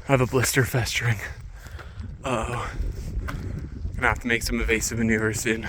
I have a blister festering. Uh-oh. Gonna have to make some evasive maneuvers soon.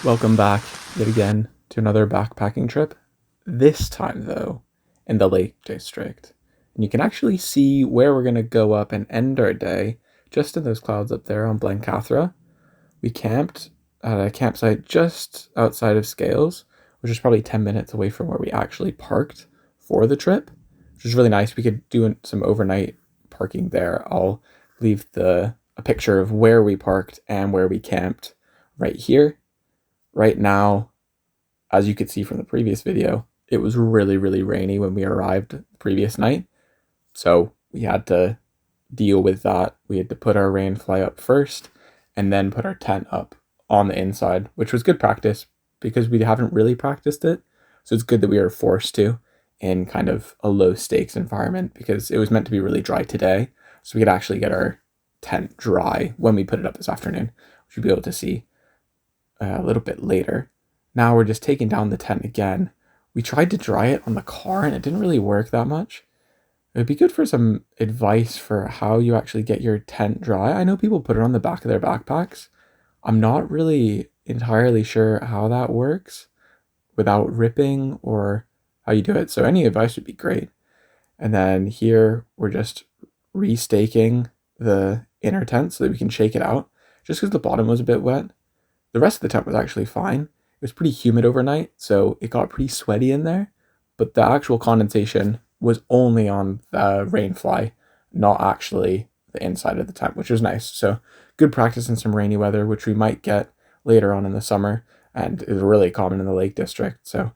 Welcome back yet again to another backpacking trip. This time though, in the Lake District. And you can actually see where we're going to go up and end our day, just in those clouds up there on Blencathra. We camped at a campsite just outside of Scales, which is probably 10 minutes away from where we actually parked for the trip, which is really nice. We could do some overnight parking there. I'll leave a picture of where we parked and where we camped right here. Right now, as you could see from the previous video, it was really, really rainy when we arrived the previous night. So we had to deal with that. We had to put our rain fly up first and then put our tent up on the inside, which was good practice because we haven't really practiced it. So it's good that we were forced to in kind of a low stakes environment because it was meant to be really dry today. So we could actually get our tent dry when we put it up this afternoon, which you'll be able to see a little bit later. Now we're just taking down the tent again. We tried to dry it on the car and it didn't really work that much. It would be good for some advice for how you actually get your tent dry. I know people put it on the back of their backpacks. I'm not really entirely sure how that works without ripping or how you do it. So any advice would be great. And then here we're just restaking the inner tent so that we can shake it out just because the bottom was a bit wet. The rest of the tent was actually fine. It was pretty humid overnight, so it got pretty sweaty in there, but the actual condensation was only on the rain fly, not actually the inside of the tent, which was nice. So good practice in some rainy weather, which we might get later on in the summer, and is really common in the Lake District, so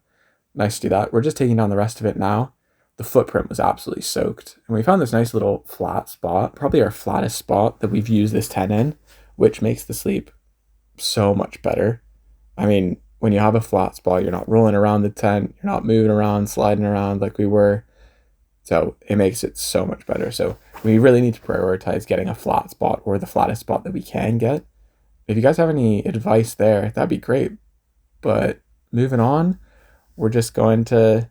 nice to do that. We're just taking down the rest of it now. The footprint was absolutely soaked, and we found this nice little flat spot, probably our flattest spot that we've used this tent in, which makes the sleep so much better. I mean, when you have a flat spot, you're not rolling around the tent, you're not moving around, sliding around like we were. So it makes it so much better. So we really need to prioritize getting a flat spot or the flattest spot that we can get. If you guys have any advice there, that'd be great. But moving on, we're just going to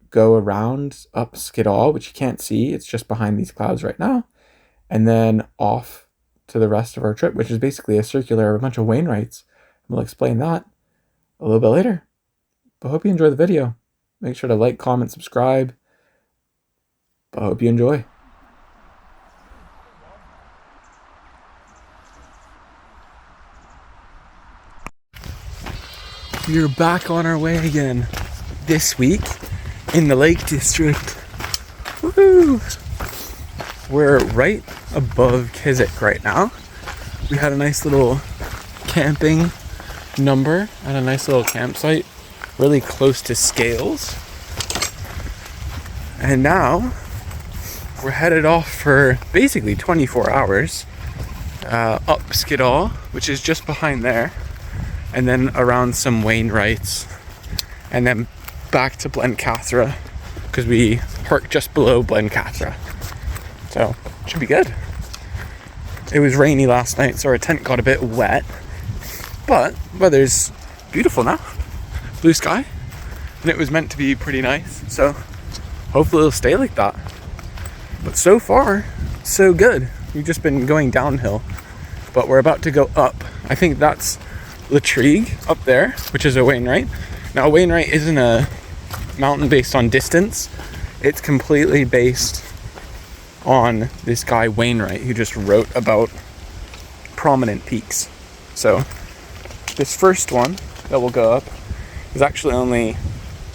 go around up Skiddaw, which you can't see. It's just behind these clouds right now. And then off to the rest of our trip, which is basically a circular of a bunch of Wainwrights. We'll explain that a little bit later. But hope you enjoy the video. Make sure to like, comment, subscribe. But I hope you enjoy. We're back on our way again this week in the Lake District. Woohoo! We're right above Kiswick right now. We had a nice little camping number at a nice little campsite really close to Scales. And now we're headed off for basically 24 hours up Skiddaw, which is just behind there, and then around some Wainwrights, and then back to Blencathra because we parked just below Blencathra. So, should be good. It was rainy last night, so our tent got a bit wet. But, weather's beautiful now. Blue sky. And it was meant to be pretty nice. So, hopefully it'll stay like that. But so far, so good. We've just been going downhill. But we're about to go up. I think that's Latrigue up there, which is a Wainwright. Now, Wainwright isn't a mountain based on distance. It's completely based on this guy Wainwright who just wrote about prominent peaks. So this first one that will go up is actually only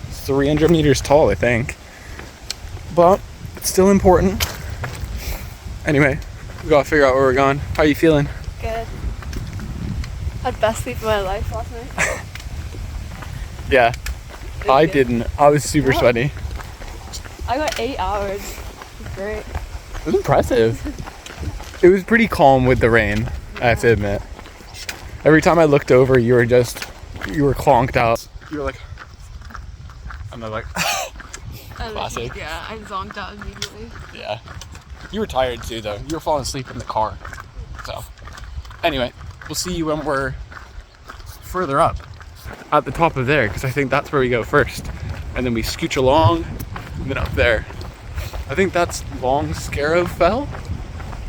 300 meters tall, I think. But It's still important. Anyway, we gotta figure out where we're going. How are you feeling? Good. Had best sleep of my life last night. Yeah. I didn't. I was super sweaty. I got 8 hours. It was great. It was impressive. It was pretty calm with the rain, I have to admit. Every time I looked over, you were clonked out. You were like, and I'm like, classic. Yeah, I zonked out immediately. Yeah. You were tired too, though. You were falling asleep in the car. So, anyway, we'll see you when we're further up at the top of there, because I think that's where we go first. And then we scooch along, and then up there. I think that's Long Scarrow Fell,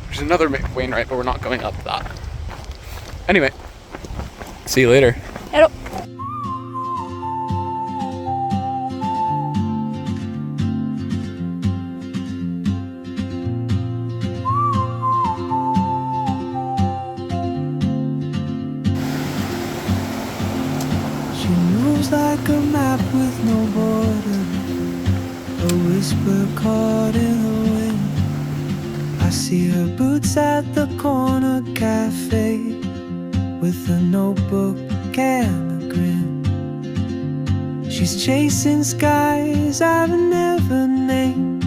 which is another Wainwright, but we're not going up that. Anyway, see you later. Hello. She moves like a map with no border, a whisper caught in the wind. I see her boots at the corner cafe with a notebook and a grin. She's chasing skies I've never named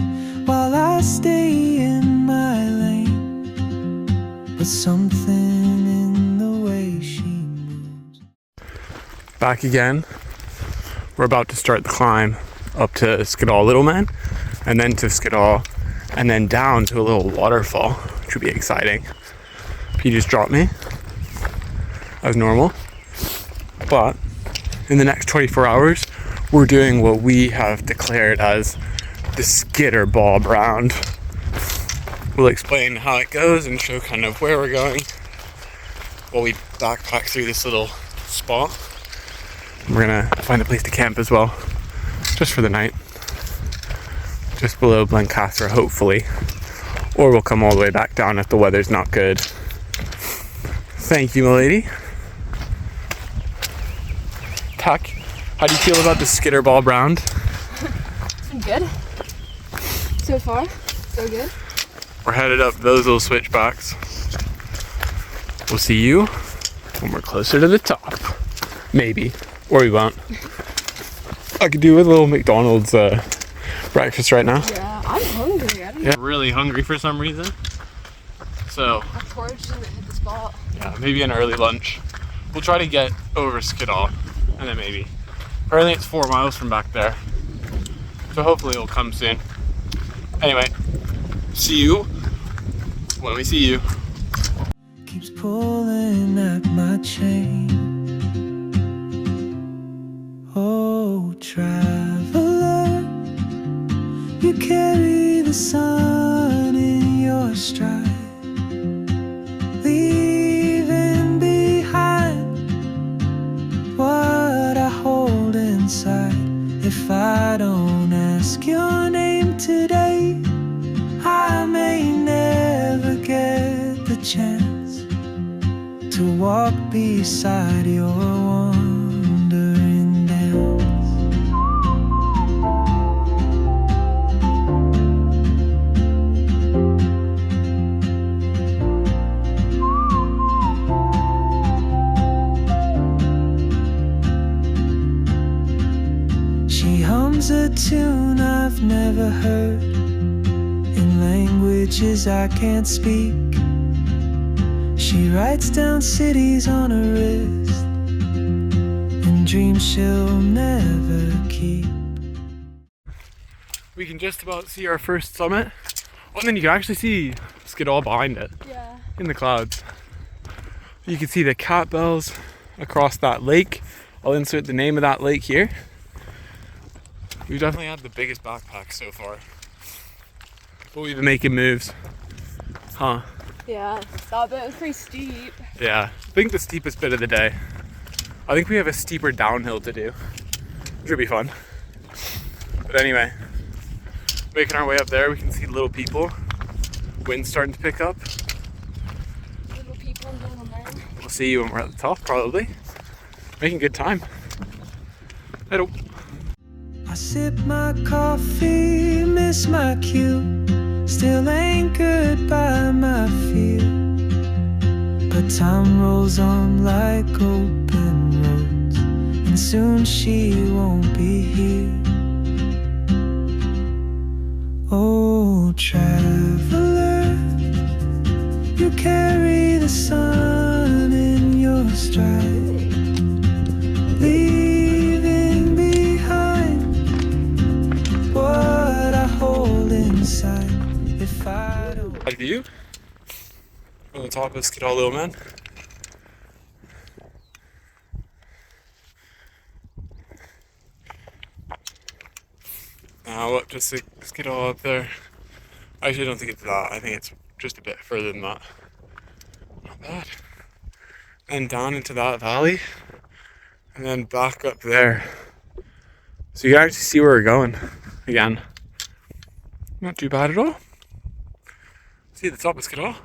while I stay in my lane. But something in the way she moves. Back again. We're about to start the climb up to Skiddaw Little Man, and then to Skiddaw, and then down to a little waterfall, which would be exciting. He just dropped me, as normal. But in the next 24 hours, we're doing what we have declared as the Skidder Bob Round. We'll explain how it goes and show kind of where we're going while we backpack through this little spot. We're gonna find a place to camp as well, just for the night, just below Blencathra, hopefully, or we'll come all the way back down if the weather's not good. Thank you, milady. Tak, how do you feel about the Skidder Bob Round? It's been good. So far, so good. We're headed up those little switchbacks. We'll see you when we're closer to the top. Maybe. Or we won't. I could do with a little McDonald's breakfast right now. Yeah, I'm hungry. I don't know. Yeah, really hungry for some reason. So, My porridge didn't hit the spot. yeah, maybe an early lunch. We'll try to get over Skiddaw, and then maybe. Apparently it's 4 miles from back there. So hopefully it'll come soon. Anyway, see you when we see you. Keeps pulling at my chain. Oh, traveler, you carry the sun in your stride, leaving behind what I hold inside. If I don't ask your name today, I may never get the chance to walk beside your wandering dance. She hums a tune I've never heard in languages I can't speak. She writes down cities on her wrist and dreams she'll never keep. We can just about see our first summit. Oh, and then you can actually see Skiddaw behind it. Yeah. In the clouds. You can see the cat bells across that lake. I'll insert the name of that lake here. We've definitely had the biggest backpack so far. But we've been making moves. Huh? Yeah, that bit was pretty steep. Yeah, I think the steepest bit of the day. I think we have a steeper downhill to do, which will be fun. But anyway, making our way up there, we can see little people. Wind's starting to pick up. Little people and little men. We'll see you when we're at the top, probably. Making good time. Hello. I sip my coffee, miss my cue, still anchored by my fear. But time rolls on like open roads, and soon she won't be here. Oh, traveler, you carry the sun in your stride, leaving behind what I hold inside. If I don't Like view on the top of Skiddaw, little man. Now up to Skiddaw up there. I actually don't think it's that. I think it's just a bit further than that. Not bad. And down into that valley, and then back up there. So you can actually see where we're going again. Not too bad at all. See the top of Skiddaw.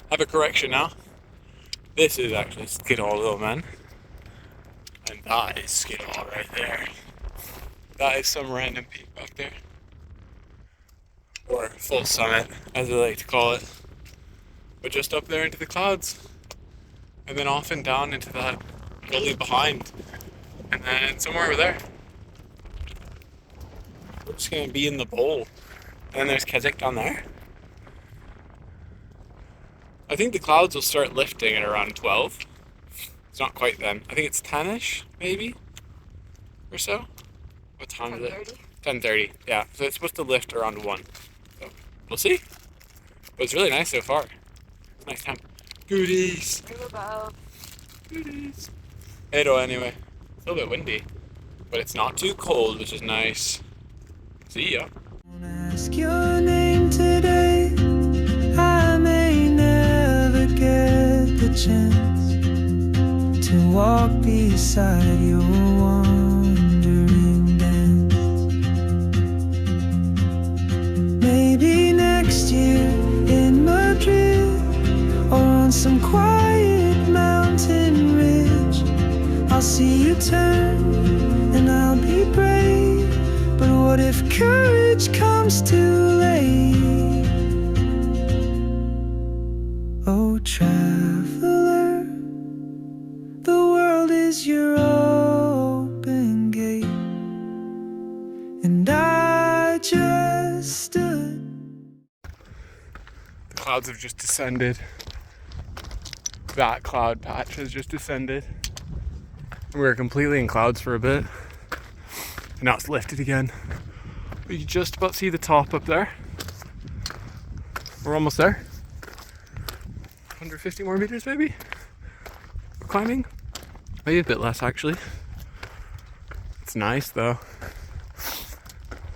Have a correction now. This is actually Skiddaw, little man. And that is Skiddaw right there. That is some random peak back there. Or full summit, as they like to call it. But just up there into the clouds. And then off and down into that gully behind. And then somewhere over there. We're just gonna be in the bowl. And then there's Keswick down there. I think the clouds will start lifting at around 12. It's not quite then. I think it's 10ish, maybe, or so. What time is it? 10:30. Yeah, so it's supposed to lift around 1. So we'll see. But it's really nice so far. It's a nice time. Goodies. Goodies. Hey, though, anyway. It's a little bit windy, but it's not too cold, which is nice. See ya. ask your name today, I may never get the chance to walk beside your wandering dance. Maybe next year in Madrid, or on some quiet mountain ridge, I'll see you turn and I'll be brave. But what if courage comes too late? Oh, traveler, the world is your open gate, and I just stood. The clouds have just descended. That cloud patch has just descended. We were completely in clouds for a bit. And now it's lifted again. We can just about see the top up there. We're almost there. 150 more meters maybe? We're climbing. Maybe a bit less actually. It's nice though.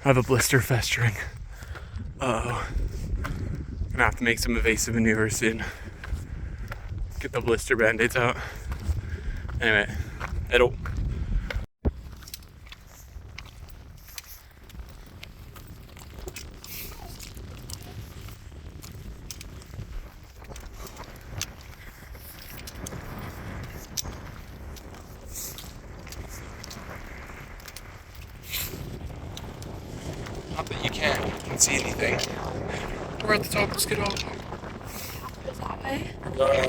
I have a blister festering. Uh-oh. Gonna have to make some evasive maneuvers soon. Get the blister band-aids out. Anyway, it'll. Not that you can see anything. We're at the top of Skiddaw. Is that way? Oh yeah.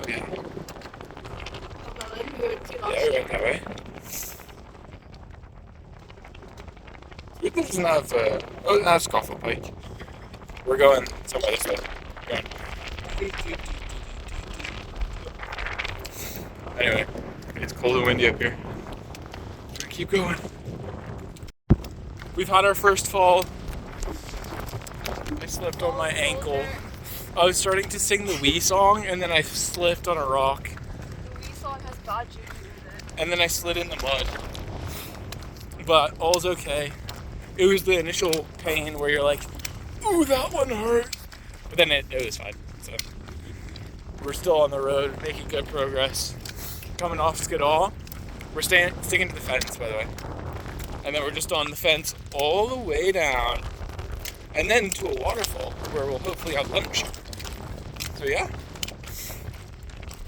Yeah, Yeah, we went that way. It doesn't have, oh, it has Scoffle Pike. We're going somewhere this way. Going. Anyway, it's cold and windy up here. We're gonna keep going. We've had our first fall. I slipped on my ankle. I was starting to sing the Wee song and then I slipped on a rock. The Wee song has got you in it. And then I slid in the mud. But all's okay. It was the initial pain where you're like, ooh, that one hurt. But then it was fine. So we're still on the road, making good progress. Coming off Skiddaw. We're sticking to the fence, by the way. And then we're just on the fence all the way down. And then to a waterfall where we'll hopefully have lunch. So yeah.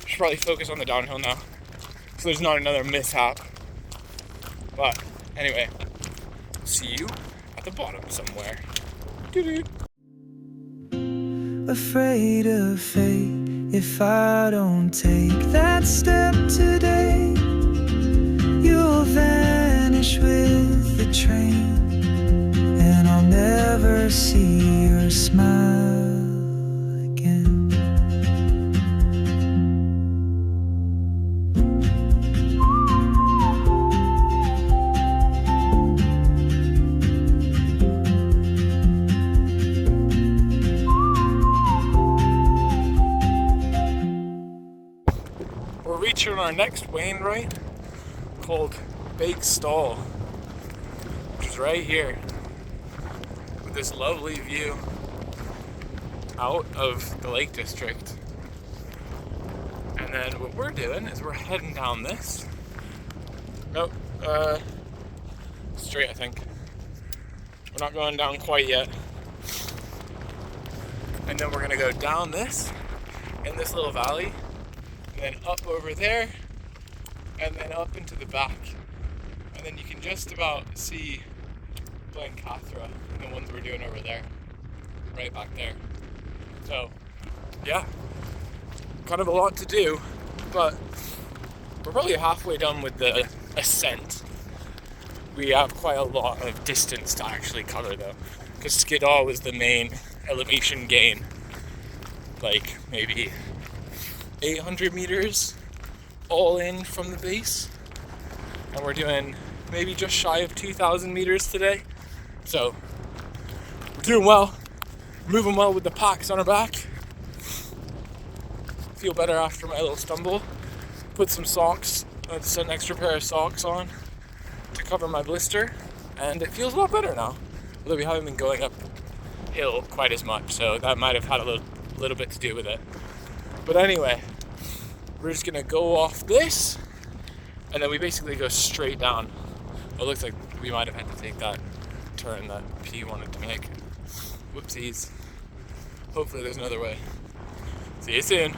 Should probably focus on the downhill now. so there's not another mishap. But anyway, see you at the bottom somewhere. Doo-doo. Afraid of fate if I don't take that step today. You'll vanish with the train, and I'll never see your smile again. We're reaching our next Wainwright called Bake Stall, which is right here with this lovely view out of the Lake District. And then what we're doing is we're heading down this. Nope, straight I think. We're not going down quite yet. And then we're gonna go down this in this little valley, and then up over there, and then up into the back. And then you can just about see Blencathra and the ones we're doing over there, right back there. So, yeah, kind of a lot to do, but we're probably halfway done with the ascent. We have quite a lot of distance to actually cover though, because Skiddaw was the main elevation gain, like maybe 800 meters all in from the base, and we're doing maybe just shy of 2,000 meters today. So we're doing well, moving well with the packs on our back. Feel better after my little stumble. Put some socks, an extra pair of socks on to cover my blister, and it feels a lot better now. Although we haven't been going uphill quite as much, so that might have had a little bit to do with it. But anyway, we're just gonna go off this, and then we basically go straight down. It looks like we might have had to take that turn that P wanted to make. Whoopsies. Hopefully there's another way. See you soon.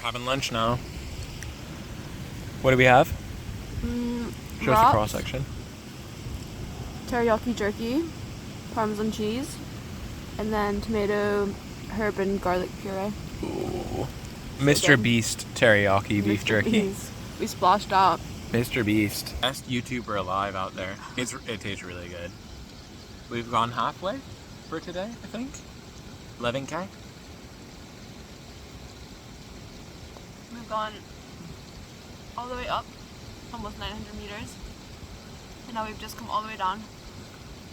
Having lunch now. What do we have? Show us the cross section. Teriyaki jerky, Parmesan cheese, and then tomato, herb, and garlic puree. Ooh. Mr. Beast teriyaki beef jerky. We splashed out. Mr. Beast. Best YouTuber alive out there. It tastes really good. We've gone halfway for today, I think. 11K. We've gone all the way up, almost 900 meters, and now we've just come all the way down,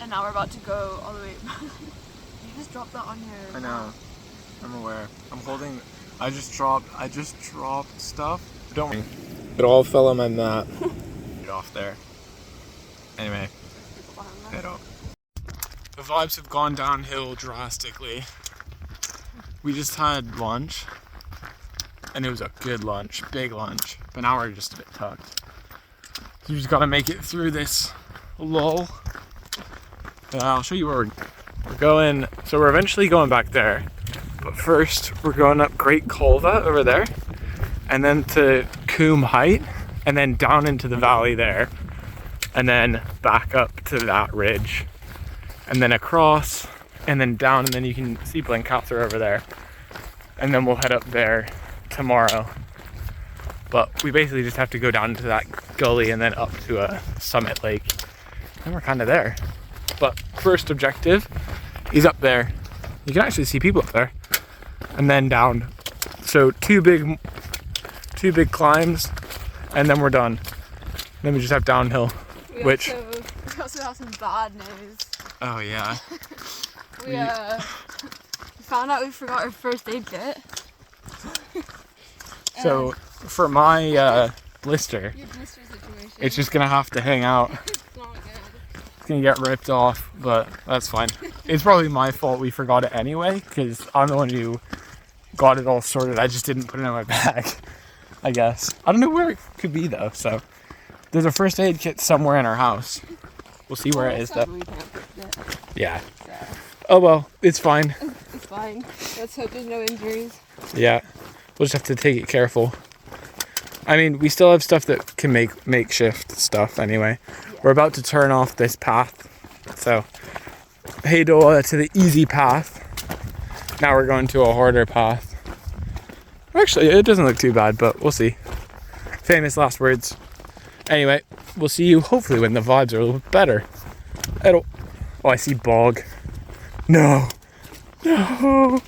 and now we're about to go all the way. You just dropped that on your... I know. I'm aware. I'm holding... I just dropped stuff. Don't worry. It all fell on my map. Get off there. Anyway. Head up. The vibes have gone downhill drastically. We just had lunch, and it was a good lunch, big lunch, but now we're just a bit tucked. So we just gotta make it through this lull. I'll show you where we're going. So we're eventually going back there, but first we're going up Great Colva over there, and then to Coombe Height, and then down into the valley there, and then back up to that ridge, and then across, and then down, and then you can see Blencathra over there, and then we'll head up there tomorrow. But we basically just have to go down into that gully and then up to a summit lake And we're kind of there. But first objective is up there. You can actually see people up there. And then down. So two big climbs, and then we're done. Then we just have downhill, We also have some bad news. Oh yeah. We found out we forgot our first aid kit. So for my blister, Your blister situation. it's just gonna have to hang out. It's not good. It's gonna get ripped off, but that's fine. It's probably my fault we forgot it anyway, because I'm the one who got it all sorted. I just didn't put it in my bag, I guess. I don't know where it could be though, so there's a first aid kit somewhere in our house. We'll see where it is though. We can't fix it. Yeah. So Oh well, it's fine. it's fine. Let's hope there's no injuries. Yeah. We'll just have to take it careful. I mean, we still have stuff that can make makeshift stuff anyway. Yeah. We're about to turn off this path. So, hey to the easy path. Now we're going to a harder path. Actually, it doesn't look too bad, but we'll see. Famous last words. Anyway, we'll see you hopefully when the vibes are a little bit better. Oh, I see bog. No. No.